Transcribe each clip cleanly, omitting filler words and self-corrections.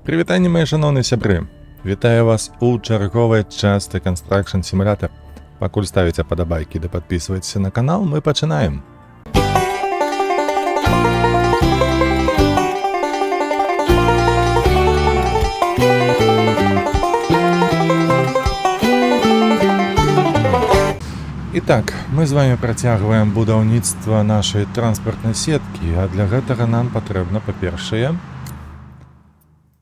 Прывітанне, мае шаноўныя сябры. Вітаю вас у чарговай частцы Construction Simulator. Пакуль ставіце падабайкі ды падпісвайцеся на канал, мы пачынаем. Итак, мы з вами працягваем будаўніцтва нашай транспартнай сеткі, а для гэтага нам патрэбна, па-першае,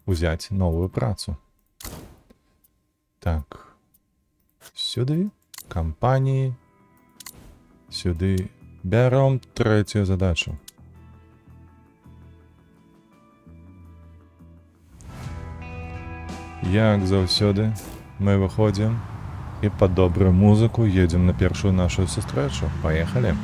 узяць новую працу. Так, сюды, кампаніі, сюды бяром трэцюю задачу. Як заўсёды, мы выходзім і пад добрую музыку едзем на першую нашу сустрэчу. Паехалі!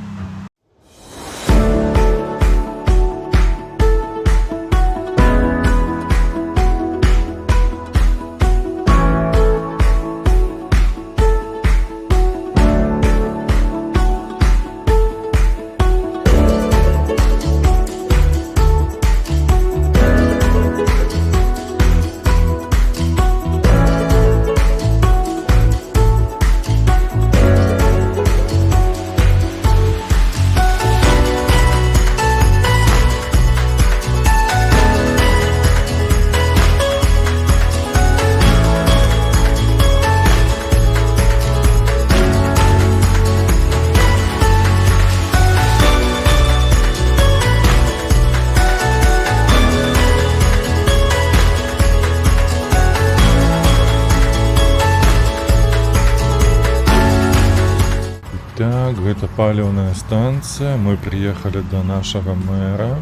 Так, гэта паліўная станцыя. Мы прыехалі да нашага мэра.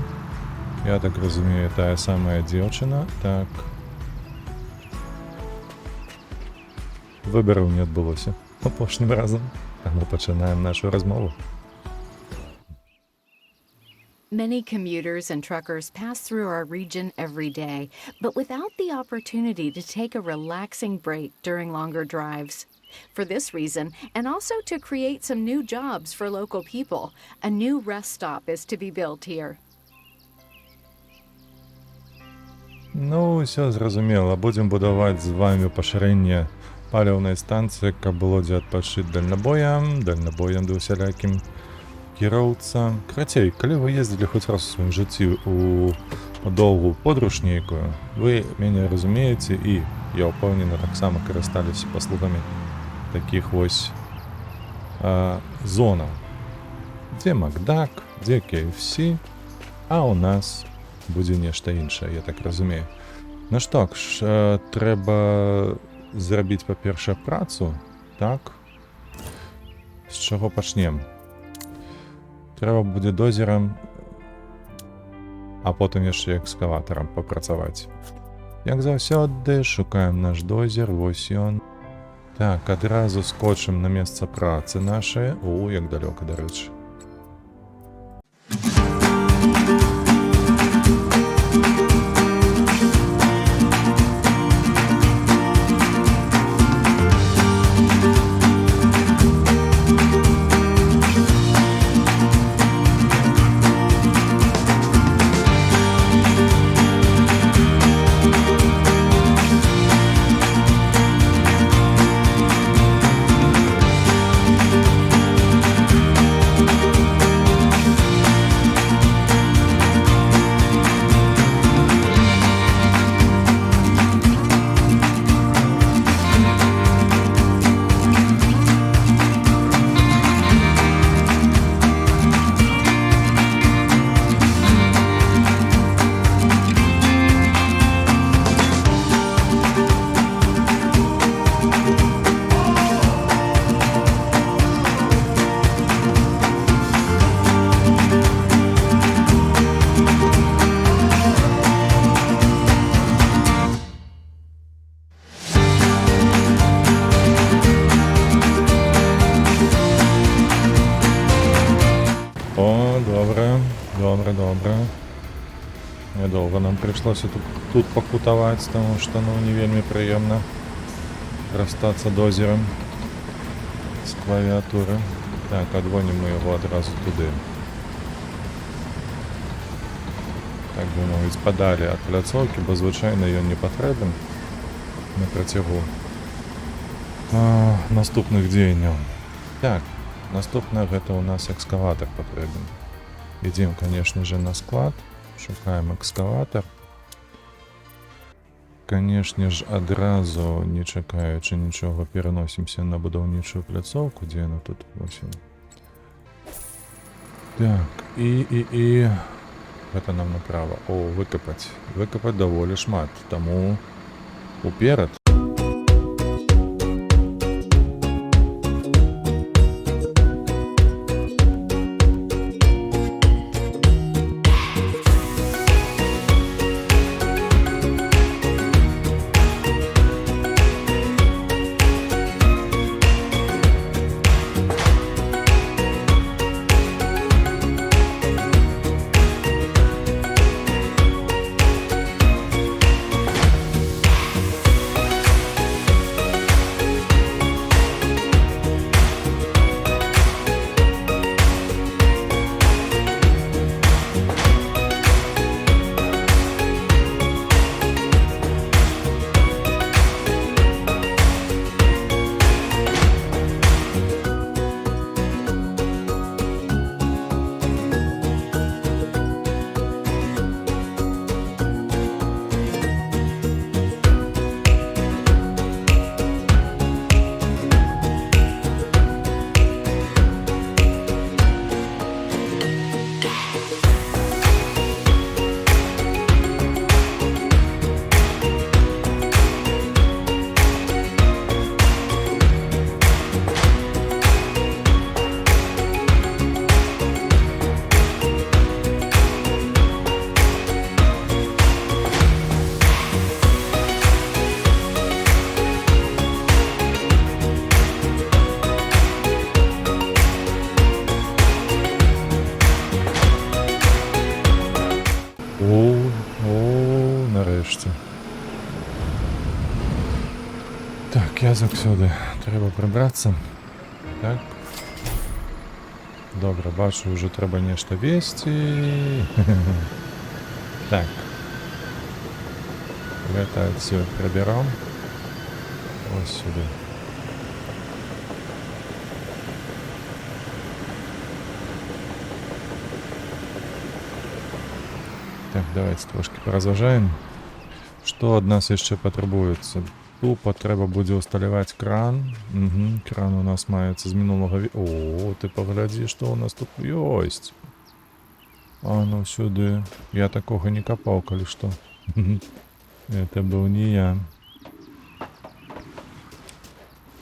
Я так разумею, тая самая дзеўчына. Так. Выбараў не адбылося апошнім разам. Таму пачынаем нашу размову. Many commuters and truckers pass through our region every day, but without the opportunity to take a relaxing break during longer drives. For this reason, and also to create some new jobs for local people, a new rest stop is to be built here. Ну, ўсё зразумела. Будзем будаваць з вами пашырэнне паліўнай станцыі, каб было дзе адпачыць дальнабоям ды усялякім кіроўцам. Карацей, калі вы ездзілі хоць раз у сваім жыцці у доўгую подорож нейкую, вы мяне разумееце, і я ўпэўнены, таксама карысталіся паслугамі такіх вось зонаў, дзе Макдак, дзе KFC, а ў нас будзе нешта іншае, я так разумею. Ну што ж, трэба зрабіць, па-першае, працу, так? З чаго пачнем? Трэба будзе дозерам, а потым яшчэ экскаватарам папрацаваць. Як заўсёды, шукаем наш дозер, вось ён. Так, адразу скочым на месца працы нашай. О, як далёка, дарэчы. Добре. Нядоўга нам прыйшлося тут пакутаваць, таму што, не вельмі прыемна расстацца дозерам з клавіатуры. Так, адгонім мы яго адразу туды. так би мовити, подалі ад пляцоўкі, бо звычайна ён не патрэбен на працягу наступных дзеянняў. Так, наступнае гэта ў нас экскаватар патрэбен. Ідзем, конечно же, на склад, шукаем экскаватар. Конечно ж, адразу, не чакаючы нічога, пераносімся на будаўнічую пляцоўку, дзе яна тут 8. Так, і гэта нам направо. О, выкапаць. Выкапаць даволі шмат, таму уперад. Нарешті. Так, я заўсёды. Трэба прыбрацца. Так. Добра, бачу, уже трэба нешта весці. Так. Гэта адсюль прыбяром. Ось сюды. Так, давайте трошки поразважаем. Што ад нас яшчэ патрабуецца? Тупа трэба будзе ўсталяваць кран. Кран у нас маецца з мінулага О, ты паглядзі, што ў нас тут ёсць. А ну сюды. Я такога не капаў, калі што. Это быў не я.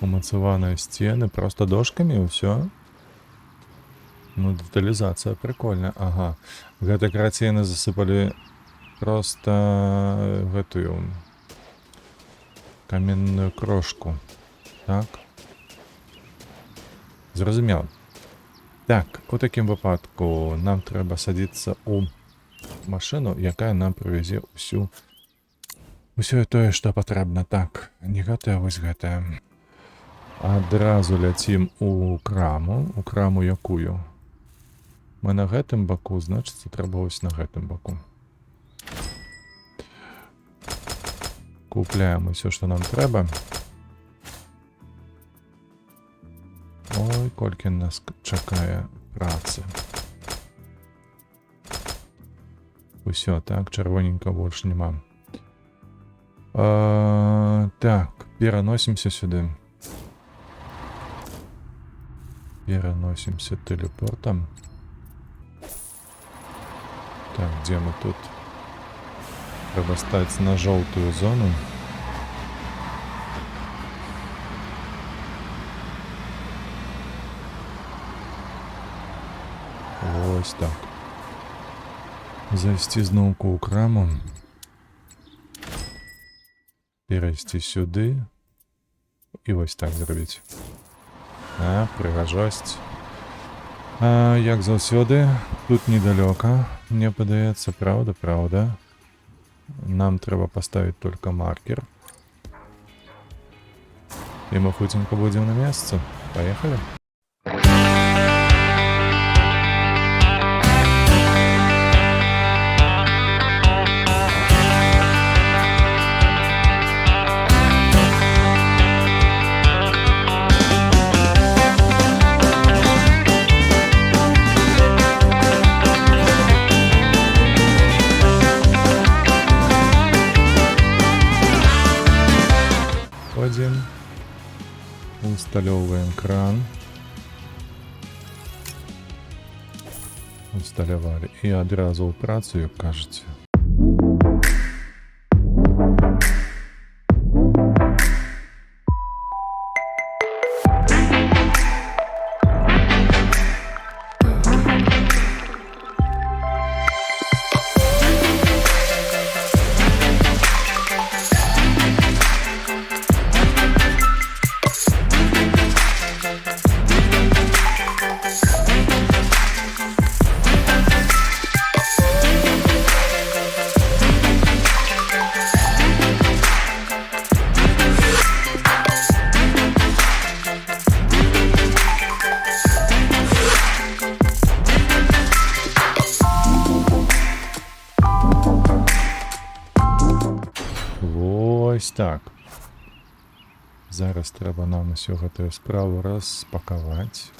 Умацаваныя сцены, просто дошкамі і ўсё. Ну, деталізацыя прикольная. Ага. Гэта карацейна засыпалі просто гэтую каменную крошку. Так. Зразумеў. Так, у такім выпадку нам трэба садіцца ў машыну, якая нам прывязе ўсё тое, што патрэбна. Так, не гэтае, вось гэтае. Адразу ляцім у краму якую? Мы на гэтым баку, значыцца, трэба ось на гэтым баку. Купляем усё, што нам трэба. Ой, колькі нас чакае працы. Усё, так, чырвоненька больш няма. Так, пераносімся сюды. Пераносімся тэлепортам. Так, где мы тут? Треба стать на желтую зону. Ось так. Зайсці зноўку ў краму. Перайсці сюды. І вось так зрабіць. Прыгажосць. Як заўсёды, тут недалёка, мне падаецца, праўда. Нам трэба паставіць только маркер. І мы хутенька будзем на месцы. Паехалі. Усталёўваем кран. Усталявалі. І адразу ў працу, як кажаце. Ось так. Зараз трэба нам усю гэтую справу распакаваць.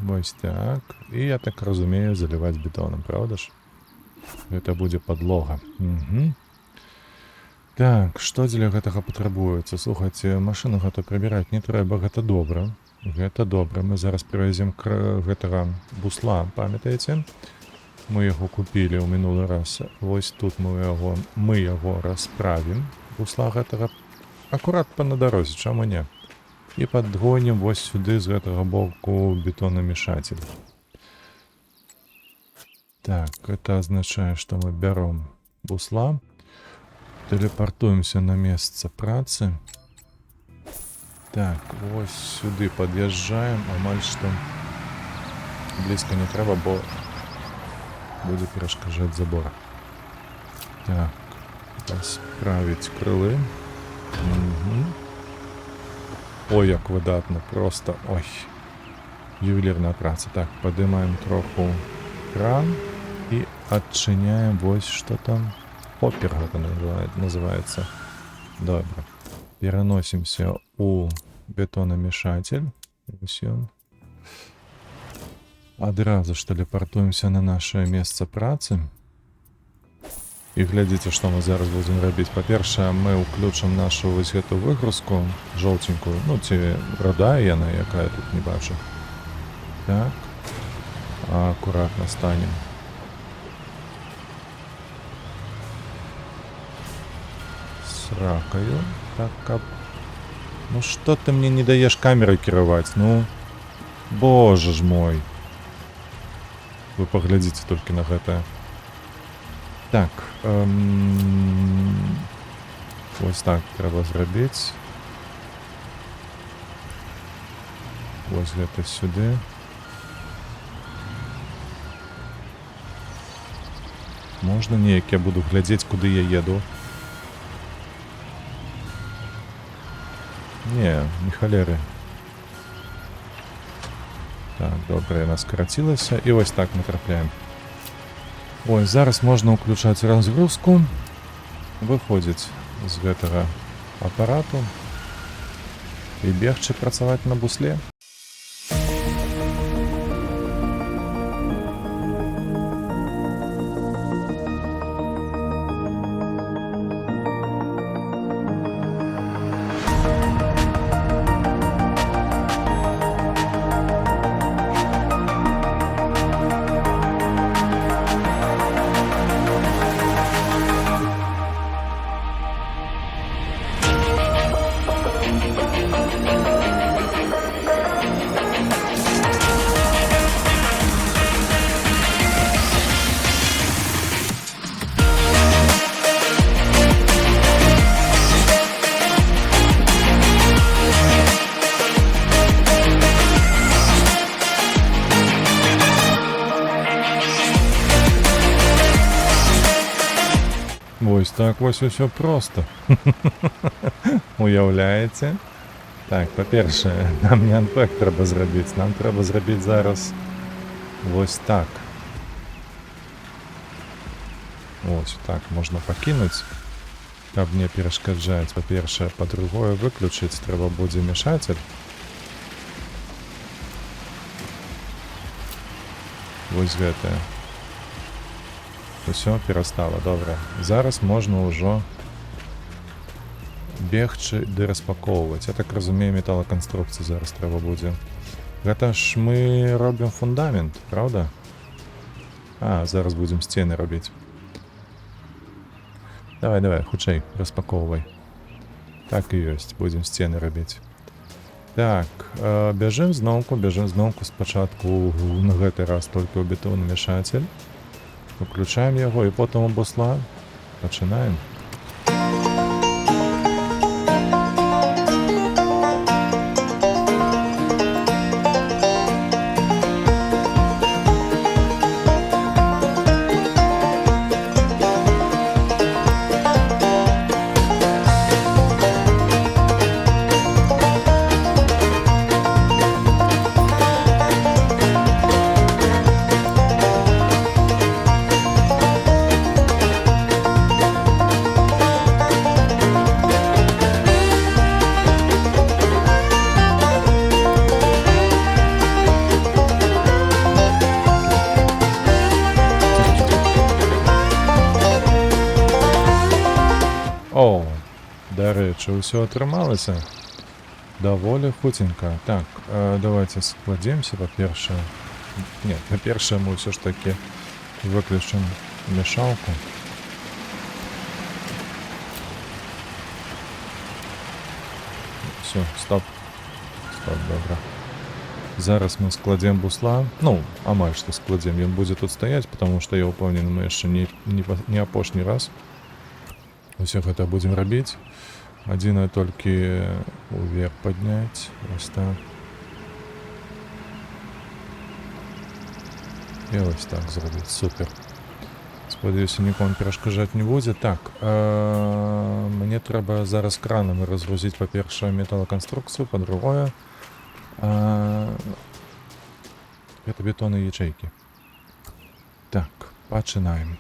Вось так. І я так разумею, заліваць бетонам, правда ж? Гэта будзе падлога. Так, што дзеля гэтага патрабуецца? Слухайце, машыну гэта прыбіраць не трэба, гэта добра. Гэта добра. Мы зараз прывязем гэтага бусла, памятаеце? Мы яго купілі ў мінулы раз. Вось тут мы яго расправім. Бусла гэтага акурат па на дарозе, чаму не? І падгонім вось сюды з гэтага боку бетонамешатель. Так, это означае, што мы бяром бусла, тэлепартуемся на месца працы. Так, вось сюды пад'язджаем, амаль што блізка не трэба, бо будзе перашкаджаць забор. Так, расправіць крылы. Ой, як выдатна, просто, ой, ювелірная праца. Так, падымаем троху кран і адчыняем вось што там. Попер гэта называецца. Добра. Пераносімся ў бетонамешатель. Вось ён. Адразу ж тэлепартуемся на наше месца працы. І глядзіце, што мы зараз будзем рабіць. Па-першае, мы ўключым нашу вось гэту выгрузку жоўценькую. Ну, ці радая яна, якая тут не бачу. Так. Акуратна станем. Сракаю. Так, каб... Ну, што ты мне не даеш камерой кіраваць? Ну, боже ж мой. Вы паглядзіце толькі на гэта. Так. Вось так трэба зрабіць. Вось гэта сюды. Можна неяк я буду глядзець, куды я еду? Не, не халеры. Так, добра, яна скарацілася. І вось так мы трапляем. Ой, зараз можна ўключаць разгрузку. Выходзіць з гэтага апарату. І бегчы працаваць на бусле. Вось так вось усё проста. Уяўляеце? Так, па-першае, нам не анпэк трэба зрабіць. Нам трэба зрабіць зараз вось так. Вось так можна пакінуць, каб не перашкаджаць. Па-першае, па-другое, выключыць трэба будзе мешатель. Вось гэтае. Усё перастала, добра. Зараз можна ўжо бегчы ды распакоўваць. Я так разумею, металаканструкцыі зараз трэба будзе. Гэта ж мы робім фундамент, правда? Зараз будзем сцены рабіць. Давай, хутчэй, распакоўвай. Так і ёсць, будзем сцены рабіць. Так, бяжым зноўку спачатку на гэты раз толькі ў бетонамяшатель. Уключаем яго і потым у бусла. Пачынаем. О, дарэчы, ўсё атрымалася. Даволі хуценька. Так, давайте складземся, па-першае. Не, па-першае мы ўсё ж такі выключым мяшалку. Всё, стоп. Стоп, добра. Зараз мы складзем бусла. Ну, амаль што складзем. Ён будзе тут стаяць, потому што я ўпэўнены, мы яшчэ не апошні раз усё гэта будзем рабіць. Адзінае толькі уверх падняць. Вось так. І вось так зрабіць. Супер. Спадзяюся, нікому перашкаджаць не будзе. Так, мне трэба зараз кранам разгрузіць, па-першае, металаканструкцыю, па-другое, гэта бетонныя ячэйкі. Так, пачынаем.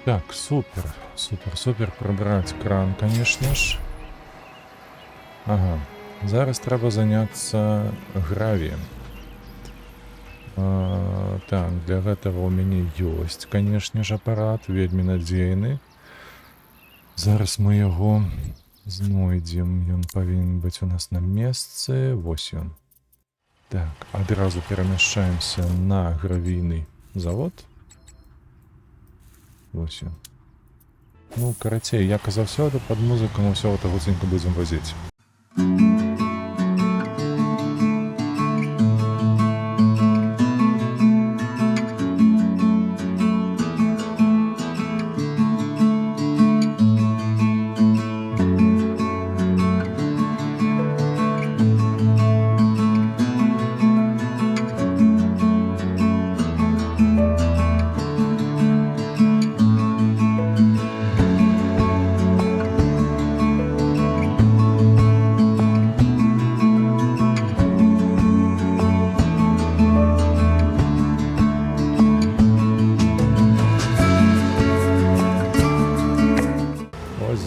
Так, супер, прибрать кран, конечно ж. Ага, зараз трэба заняться гравием. Так, для гэтага у мяне ёсць, конечно ж, апарат, вельмі надзейны. Зараз мы яго знойдзем, ён павінен быць у нас на месцы, вось ён. Так, адразу перамяшчаемся на гравійны завод. Вось ён. Ну, карацей, як і заўсёды, пад музыку мы ўсё гэта гуценька будзем вазіць.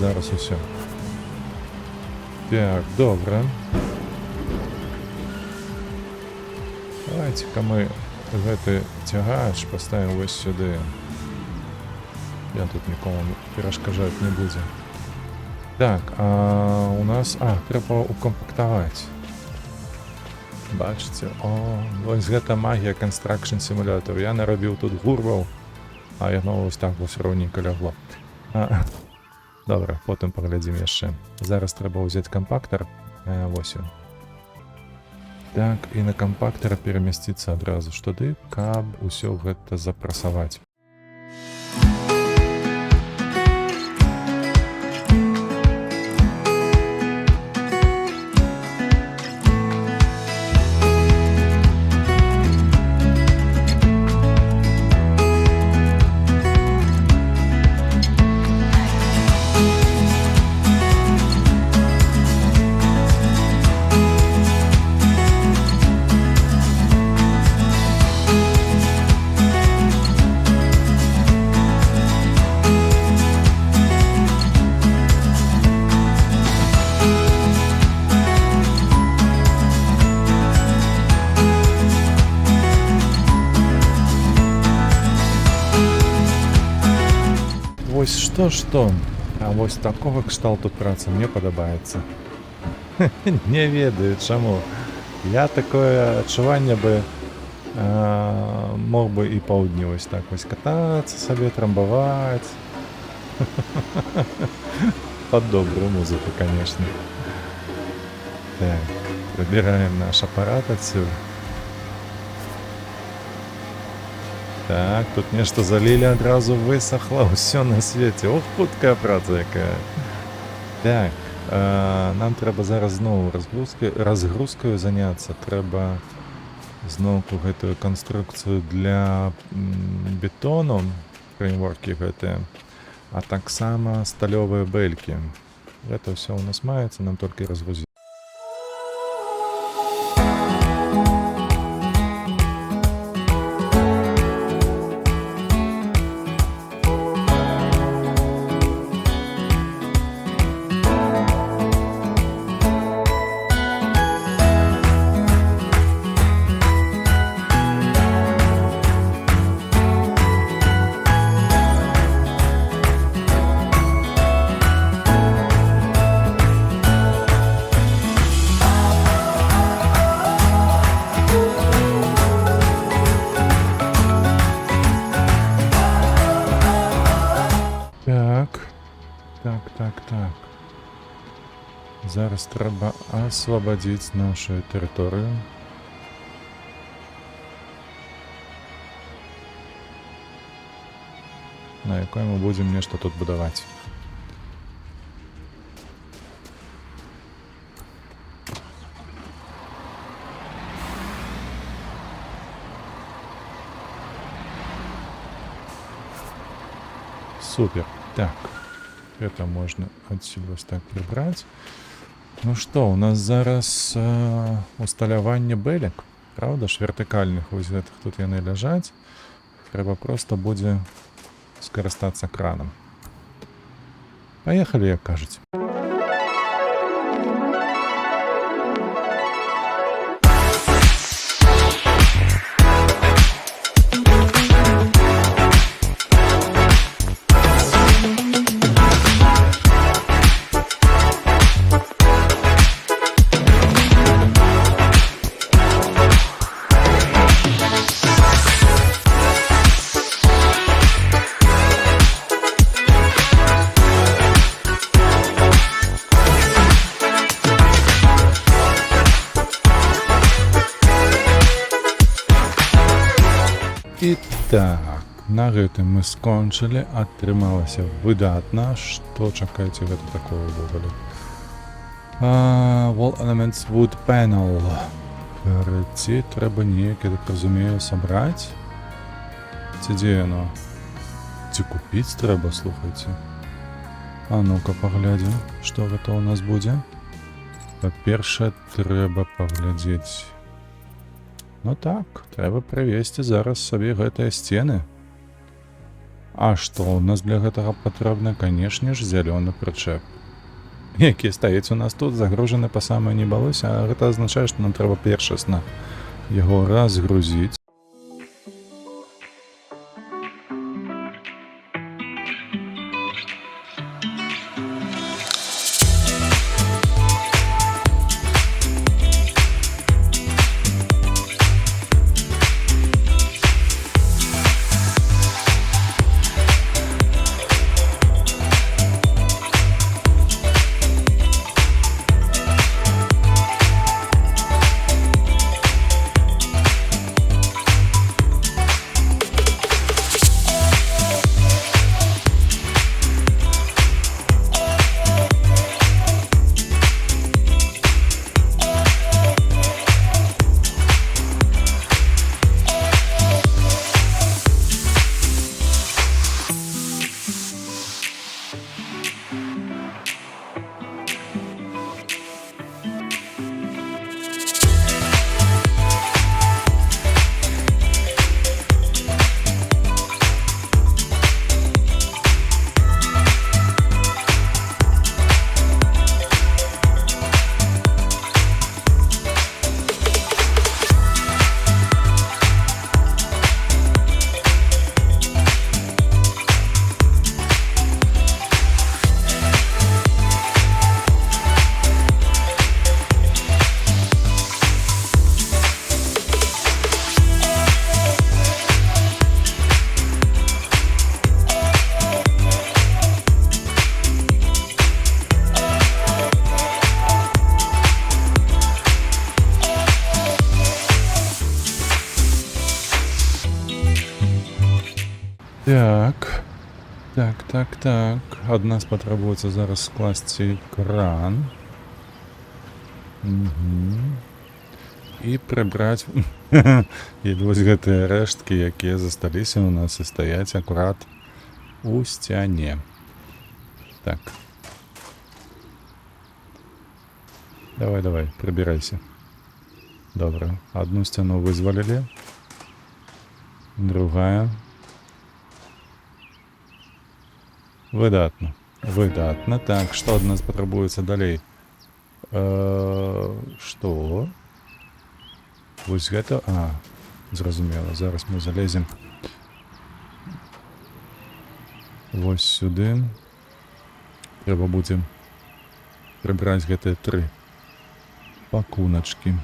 Зараз усё. Так, добра. Давайте-ка мы гэты цягач паставім вось сюды. Я тут нікому перашкаджаць не будзе. Так, а у нас... трэба укомпактаваць. Бачыце? Вось гэта магія Construction Simulator. Я нарабіў тут гурваў, а яно вось так вось роўненька лягло. Добра, потым паглядзім яшчэ. Зараз трэба ўзяць кампактар. Вось ён. Так, і на кампактара перамясціцца адразу ж туды, каб усё гэта запрасаваць. Што, а вось такога кшталту праца мне падабаецца. Не ведаю чаму. Я такое адчуванне бы мог бы і паўдні вось так вось катацца сабе, трамбаваць. Под добрую музыку, конечно. Так, выбираем наш аппарат отсюда. Так, тут нешта залили, адразу высохло, все на свете. Ох, хуткая праца якая. Так, нам трэба зараз зноў разгрузкаю заняцца. Трэба зноўку гэтую канструкцыю для бетону, фреймворкі гэтыя, а таксама сталёвыя бэлькі. Гэта ўсё ў нас маецца, нам толькі разгрузіць. Так. Зараз трэба асвабадзіць нашу тэрыторыю. На якой мы будзем нешта тут будаваць. Супер. Так. Это можно отсюда вот так прибрать. Ну что, у нас зараз усталяванне бэлек, правда ж, вертыкальных вось гэтых тут яны ляжаць. Трэба просто будзе скарыстацца краном. Поехали, як кажуць. І так, на гэтым мы скончылі, атрымалася выдатна. Што чакайце гэта такое ўвогуле? Wall Elements Wood Panel. Перайти трэба неяк, я так разумею, сабраць. Ці дзе яно? Ці купіць трэба, слухайце. А ну-ка паглядзім, што гэта ў нас будзе. Па-першае, трэба паглядзець. Ну так, трэба прывесці зараз сабе гэтыя сцены. А што ў нас для гэтага патрэбна? Канешне ж, зялёны прычэп. Які стаіць у нас тут, загружаны па самае не балося, а гэта азначае, што нам трэба першасна яго разгрузіць. Так. Так. Ад нас патрабуецца зараз скласці кран. І прыбраць і вось гэтыя рэшткі, якія засталіся ў нас і стаяць акурат у сцяне. Так. Давай, прыбірайся. Добра, одну сцяну вызвалілі. Другая. Выдатна. Так, што ад нас патрабуецца далей? Што? Вось гэта... зразумела. Зараз мы залезем вось сюды. Трэба будзе прыбраць гэтыя 3 пакуначкі.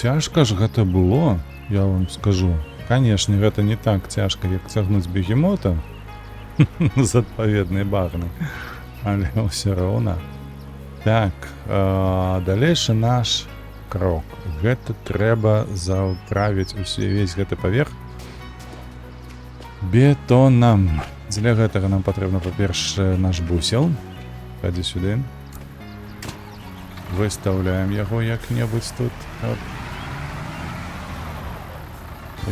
Цяжка ж гэта было, я вам скажу. Канешне, гэта не так цяжка, як цягнуць бегемота з адпаведнай багны, але ўсё роўна. Так, далейшы наш крок. Гэта трэба заўправіць увесь гэты паверх бетонам. Для гэтага нам патрэбна, па-першае, наш бусел. Хадзі сюды. Выстаўляем яго як-небудзь тут.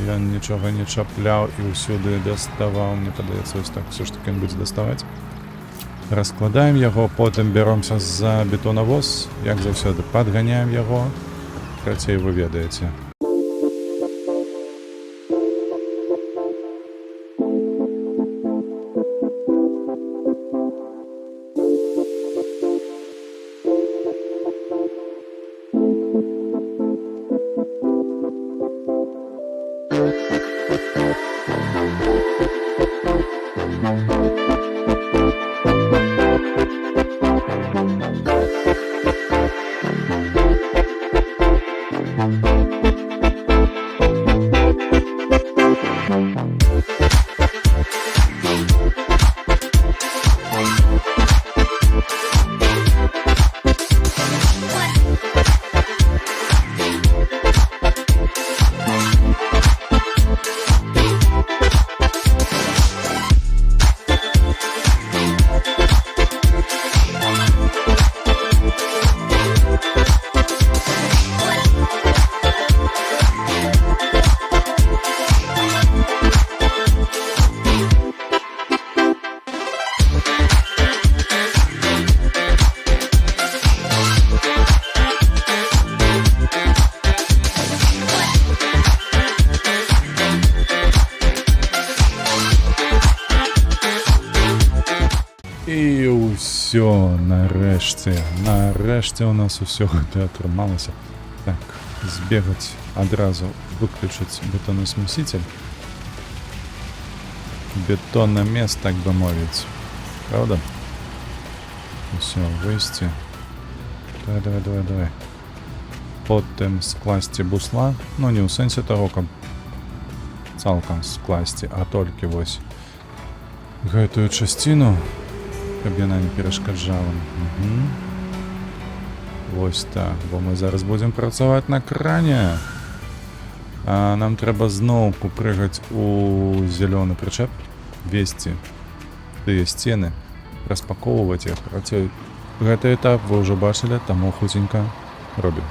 Ён нічога не чапляў і ўсюды даставаў. Мне падаецца, ось так все ж таки будзе даставаць. Раскладаем яго, потым бяромся за бетонавоз. Як заўсёды, падганяем яго. Працей вы ведаеце. І ўсё, нарэшце у нас усё гэта атрымалася. Так, збегаць адразу, выключыць бетонасмеситель. Бетономес, так бы мовіць. Правда? Усё, выйсці. Давай. Потым скласці бусла. Ну, не ў сэнсе таго, каб цалкам скласці, а толькі вось гэтую частину, каб яна не перашкаджала. Вось так, бо мы зараз будзем працаваць на кране. А нам трэба зноўку прыгаць у зялёны прычэп, весці тыя сцены, распакоўваць іх. Гэты этап вы ўжо бачылі, таму хуценька робім.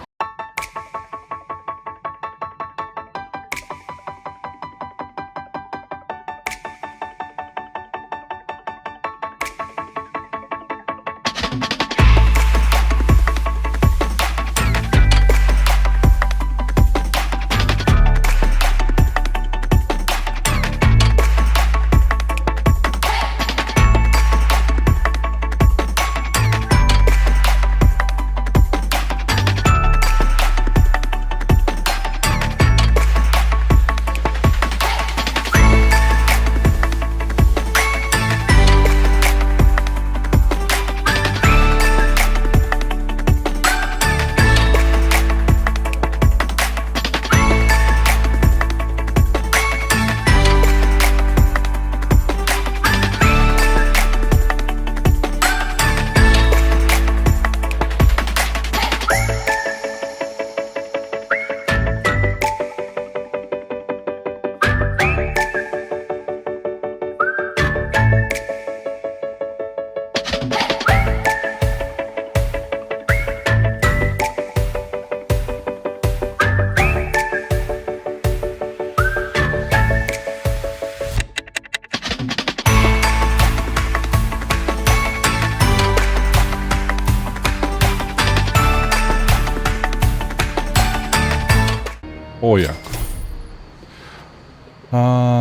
О як.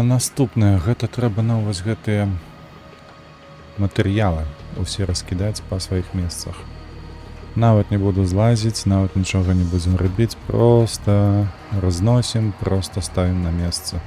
Наступнае, гэта трэба на вось гэтыя матэрыялы усе раскідаць па сваіх месцах. Нават не буду злазіць, нават нічога не будзем рабіць, проста разносім, проста ставім на месцы.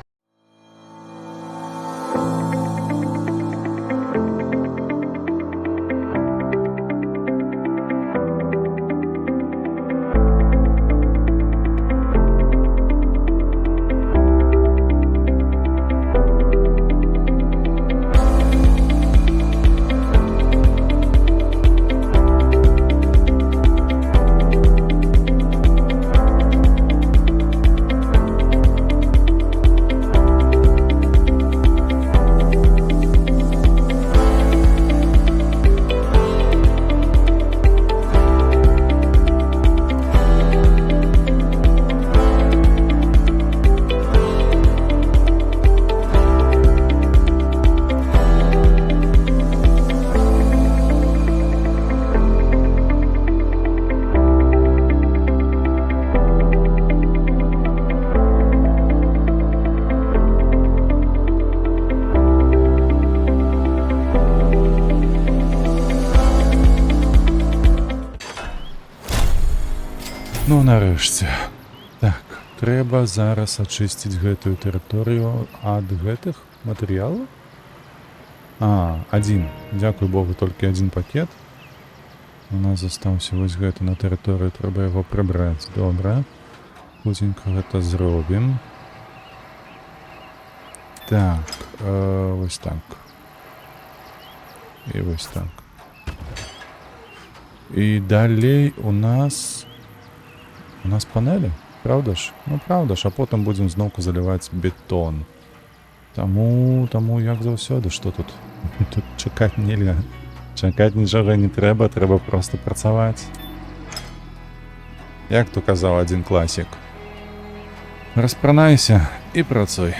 Ну, нарэшце. Так, трэба зараз ачысціць гэтую тэрыторыю ад гэтых матэрыялаў. Адзін. Дзякуй Богу, толькі адзін пакет. У нас застаўся вось гэты на тэрыторыю, трэба яго прыбраць. Добра. Хутенька гэта зробім. Так, вось так. І вось так. І далей у нас панелі, правда ж? Ну, правда ж, а потым будзем зноўку заліваць бетон. Таму, як заўсёды, што тут? Тут чакаць нельга. Чакаць нічога не трэба, трэба проста працаваць. Як то казаў адзін класік. Распранайся і працуй.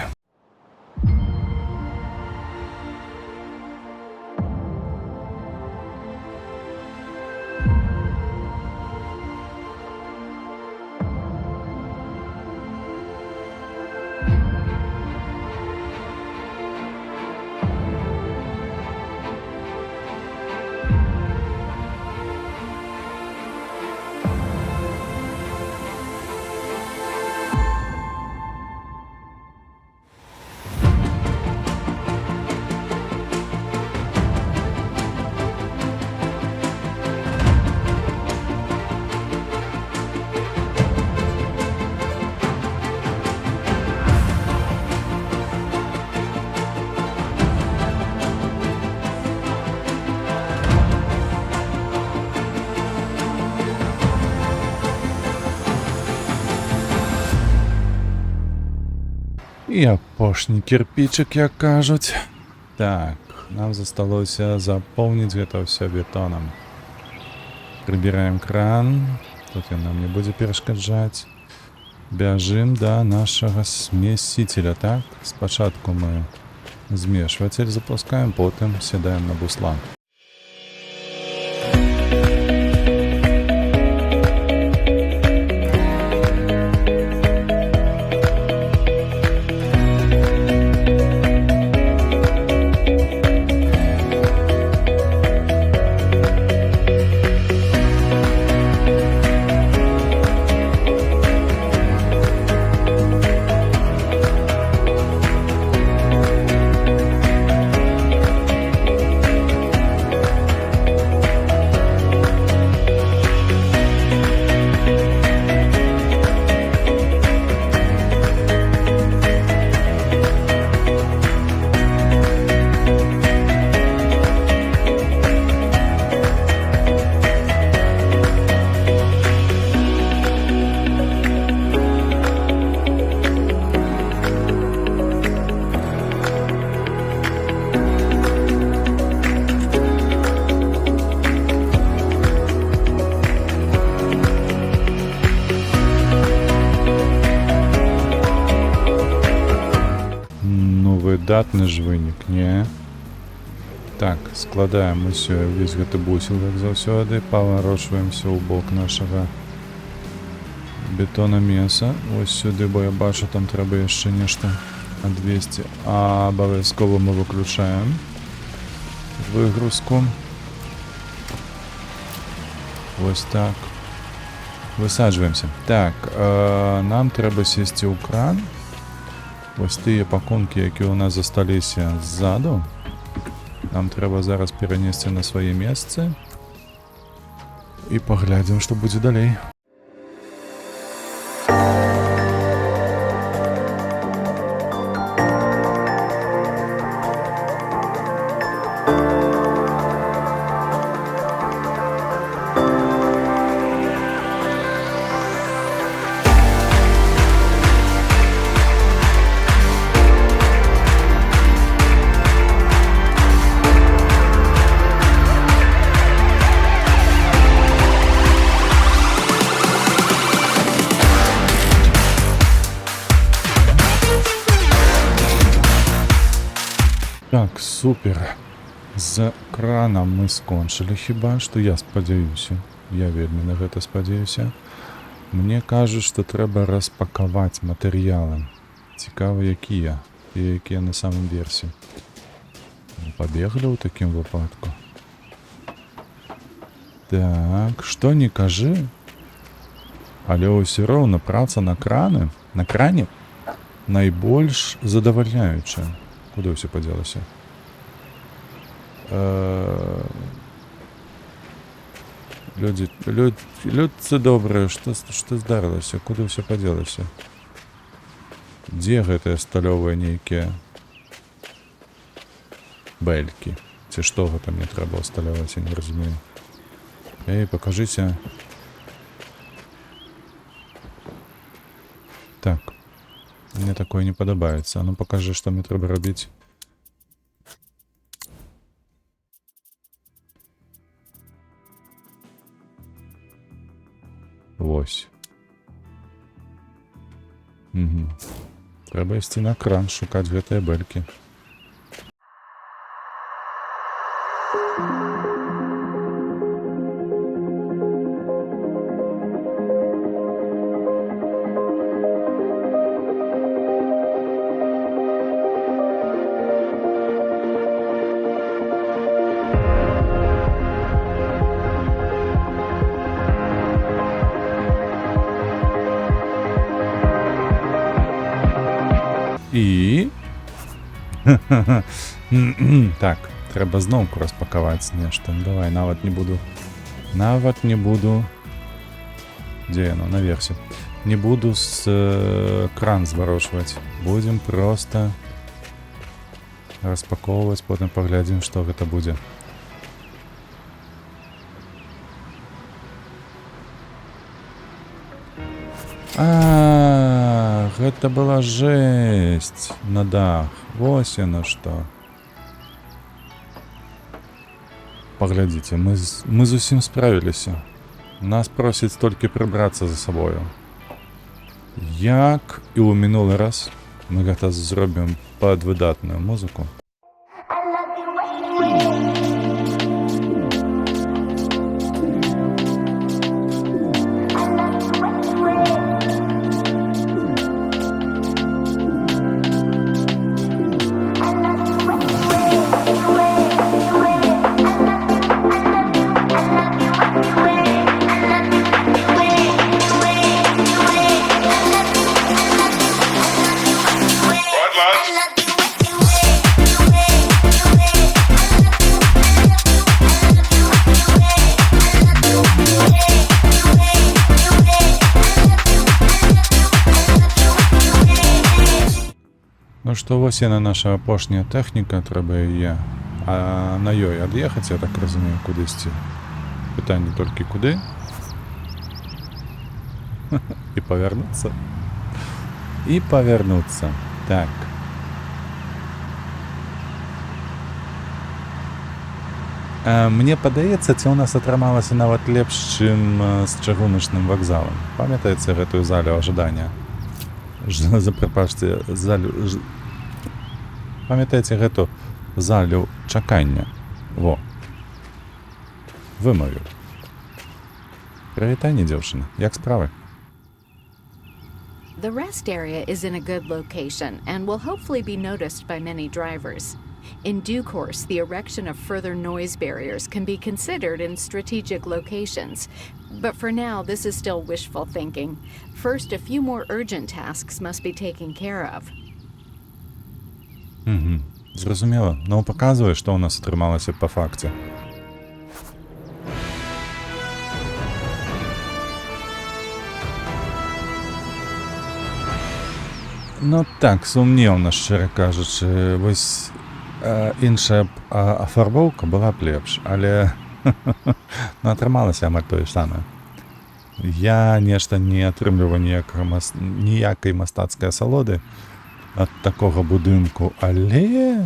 І апошні кирпичик, як кажуть. Так, нам засталося запоўніць гэта ўсё бетонам. Прыбіраем кран. Тут ён нам не будзе перашкаджаць. Бяжым да нашага смесителя, так? Спачатку мы змешватель запускаем, потым сядаем на буслан. Выдатны ж вынік, не? Так, складаем усё, увесь гэты бусел, як заўсёды, паварочваемся ў бок нашага бетонамеса. Вось сюды, бо я бачу, там трэба яшчэ нешта адвесці. Абавязкова мы выключаем выгрузку. Вось так. Высаджваемся. Так, нам трэба сесці ў кран. Вось тыя пакункі, якія ў нас засталіся ззаду, нам трэба зараз перанесці на свае месцы і паглядзім, што будзе далей. Так, супер. З краном мы скончылі хіба, што я спадзяюся. Я вельмі на гэта спадзяюся. Мне кажуць, што трэба распакаваць матэрыялы. Цікава, якія. І якія на самым версе. Пабеглі ў такім выпадку. Так, што не кажы. Але ўсё роўна праца на кране найбольш задавальняючая. Куды ўсё падзелася? Людцы добрыя, што здарылася? Куды ўсё падзелася? Дзе гэтыя сталёвыя нейкія бэлькі? Ці што гэта мне трэба ўсталяваць, я не разумею. Эй, пакажыся. Так. Мне такое не падабаецца. А ну пакажы, што мне трэба рабіць. Вось. Трэба ісці на кран, шукаць гэтыя бэлькі. І... Так, трэба зноўку распакаваць нешта. Давай, нават не буду. Дзе яно? Наверсе. Не буду кран зварочваць. Будзем проста распаковваць, потым паглядзім, што гэта будзе. гэта была жесть на дах. Вось яно што. Паглядзіце, мы зусім справіліся. Нас просяць толькі прыбрацца за сабою. Як і ў минулы раз, мы гэта зробім пад выдатную музыку. Ну што, вось яна наша апошняя тэхніка, трэба яе на ёй ад'ехаць, я так разумею, кудысьці. Пытанне толькі куды? І павярнуцца. І павярнуцца. Так. Мне падаецца, ці ў нас атрымалася нават лепш, чым з чыгуначным вакзалам. Памятаеце гэтую залю ажадання? Запрапашце, залю... Памятаеце гэту залю чакання? Во. Вымавіў. Прывітанне, дзяўчына. Як справы? The rest area is in a good location and will hopefully be noticed by many drivers. In due course, the erection of further noise barriers can be considered in strategic locations. But for now, this is still wishful thinking. First, a few more urgent tasks must be taken care of. Зразумела. Ну, паказвае, што ў нас атрымалася па факце. Ну так, сумнеўна, шчыра кажучы. Вось іншая афарбоўка была б лепш, але атрымалася амаль тое ж самае. Я нешта не атрымліваю ніякай мастацкай асалоды ад такога будынку, але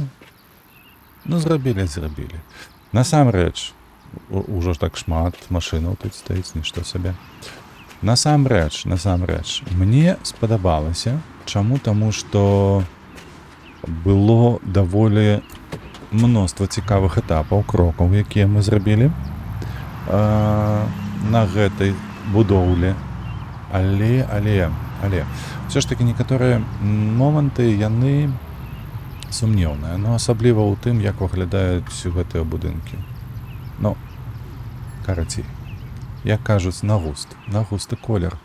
зрабілі. Насамрэч, ужо так шмат машынаў тут стаіць, нішто сабе. Насамрэч, мне спадабалася. Чаму? Таму што было даволі мноства цікавых этапаў, крокаў, якія мы зрабілі на гэтай будоўлі. Але ўсё ж такі некаторыя моманты, яны сумнеўныя, но асабліва ў тым, як выглядаюць гэтыя будынкі. Ну, карацей, як кажуць, на густ і колер.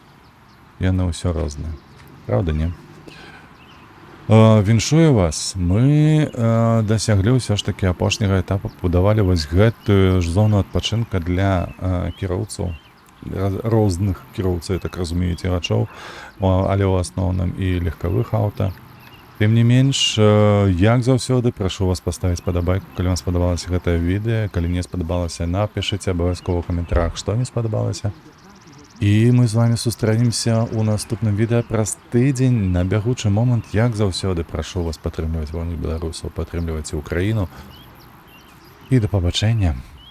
Яны ўсё розныя. Правда, не? Віншую вас. Мы дасяглі ўсё ж такі апошняга этапа, пабудавалі вось гэтую ж зону адпачынка для кіроўцаў, розных кіроўцаў, я так разумею, цягачоў, але ў асноўным і легкавых аўта. Тым не менш, як заўсёды, прашу вас паставіць падабайку, калі вам спадабалася гэтае відэа. Калі не спадабалася, напішыце абавязкова ў каментарах, што не спадабалася. І мы з вами сустрэнемся ў наступным відэа праз тыдзень. На бягучы момант, як заўсёды, прашу вас падтрымліваць вольных беларусаў, падтрымліваць Украіну. І да пабачэння.